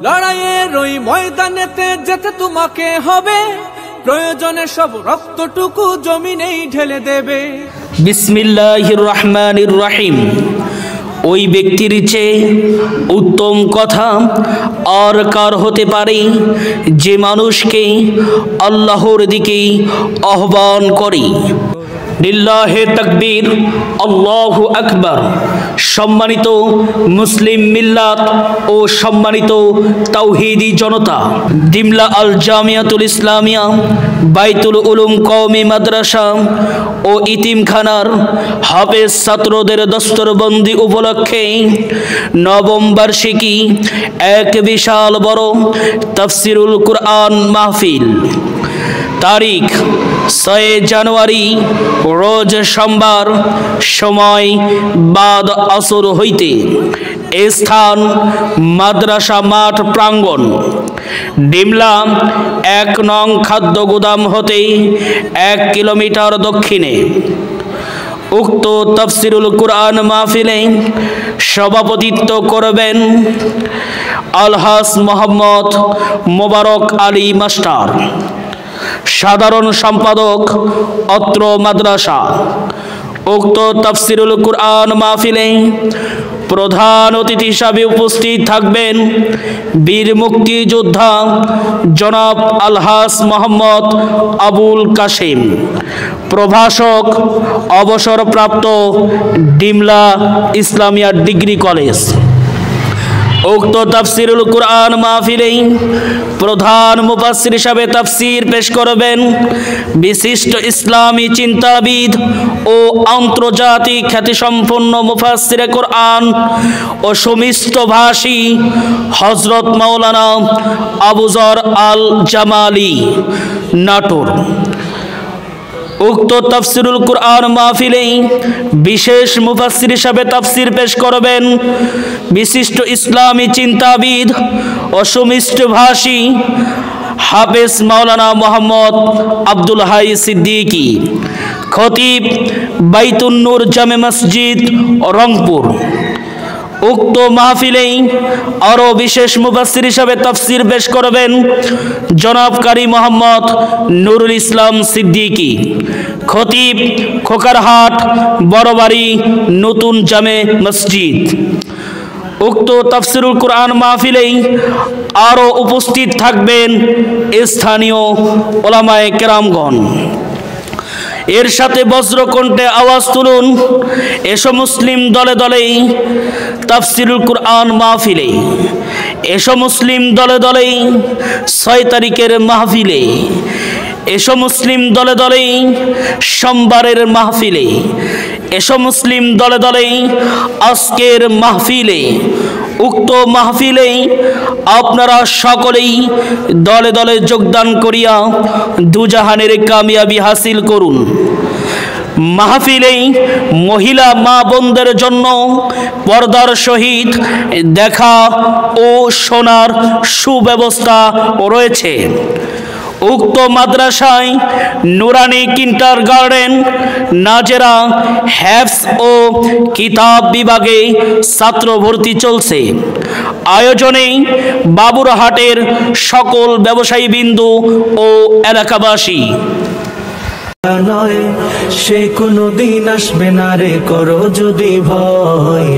লড়াইয়ের ওই ময়দানেতে যেতে তোমাকে হবে, প্রয়োজনে সব রক্তটুকু জমিনেই ঢেলে দেবে। বিসমিল্লাহির রহমানির রহিম। ওই ব্যক্তির চেয়ে উত্তম কথা আর কার হতে পারে যে মানুষকে আল্লাহর দিকে আহ্বান করে। লিল্লাহে তাকবীর, আল্লাহু আকবার। সম্মানিত মুসলিম মিল্লাত ও সম্মানিত তাওহীদি জনতা, ডিমলা আল জামিয়াতুল ইসলামিয়া বাইতুল উলুম কওমি মাদ্রাসা ও ইতিমখানার হাফেজ ছাত্রদের দস্তরবন্দি উপলক্ষে নবম বার্ষিকী এক বিশাল বড় তাফসিরুল কুরআন মাহফিল, তারিখ 6 জানুয়ারি, রোজ সোমবার, সময় বাদ আসর হইতে, স্থান মাদ্রাসা মাঠ প্রাঙ্গণ, ডিমলা 1 নং খাদ্য গুদাম হতে 1 কিলোমিটার দক্ষিণে। উক্ত তাফসিরুল কুরআন মাহফিলে সভাপতিত্ব করবেন আলহাজ মোহাম্মদ মোবারক আলী মাস্টার, সাধারণ সম্পাদক অত্র মাদ্রাসা। উক্ত তাফসিরুল কুরআন মাহফিলে প্রধান অতিথি হিসাবে উপস্থিত থাকবেন বীর মুক্তিযোদ্ধা জনাব আলহাজ মোহাম্মদ আবুল কাশেম, প্রভাষক অবসরপ্রাপ্ত ডিমলা ইসলামিয়া ডিগ্রি কলেজ। উক্ত তাফসিরুল কুরআন মাহফিলে প্রধান মুফাসসির হিসাবে তাফসির পেশ করবেন বিশিষ্ট ইসলামী চিন্তাবিদ ও আন্তর্জাতিক খ্যাতিসম্পন্ন মুফাসসিরে কুরআন ও সুমিষ্ট ভাষী হযরত মাওলানা আবুযর আল জামালি, নাটোর। উক্ত তাফসিরুল কুরআন মাহফিলে বিশেষ মুফাসসির হিসাবে তাফসির পেশ করবেন বিশিষ্ট ইসলামী চিন্তাবিদ ও সুমিষ্ট ভাষী হাফেজ মাওলানা মোহাম্মদ আব্দুল হাই সিদ্দিকী, খতিব বাইতুন নূর জামে মসজিদ, রংপুর। উক্ত মাহফিলে আরো বিশেষ মুফাসসির হিসাবে তাফসির পেশ করবেন জনাব কারি মোহাম্মদ নুরুল ইসলাম সিদ্দিকী, খতিব খোকারহাট বড়বাড়ি নতুন জামে মসজিদ। উক্ত তাফসিরুল কুরআন মাহফিলে আরো উপস্থিত থাকবেন স্থানীয় উলামায়ে কেরামগণ। এর সাথে বজ্রকণ্ঠে আওয়াজ তুলুন, এসো মুসলিম দলে দলে তাফসিরুল কুরআন মাহফিলে, এসো মুসলিম দলে দলে 6 তারিখের মাহফিলে, এসো মুসলিম দলে দলে সোমবারের মাহফিলে, এসো মুসলিম দলে দলে আজকের মাহফিলে। উক্ত মাহফিলে আপনারা সকলেই দলে দলে যোগদান করিয়া দুজাহানের কামিয়াবি হাসিল করুন। মাহফিলে মহিলা মা বোনদের জন্য পর্দার সহিত দেখা ও শোনার সুব্যবস্থা রয়েছে। উক্ত মাদ্রাসায় নুরানি কিন্ডারগার্টেন, নাজেরা, হেফজ ও কিতাব বিভাগে ছাত্র ভর্তি চলছে। আয়োজনে বাবুরহাটের সকল ব্যবসায়ী বিন্দু ও এলাকাবাসী। সে কোনদিন আসবে না রে, করো যদি ভয়।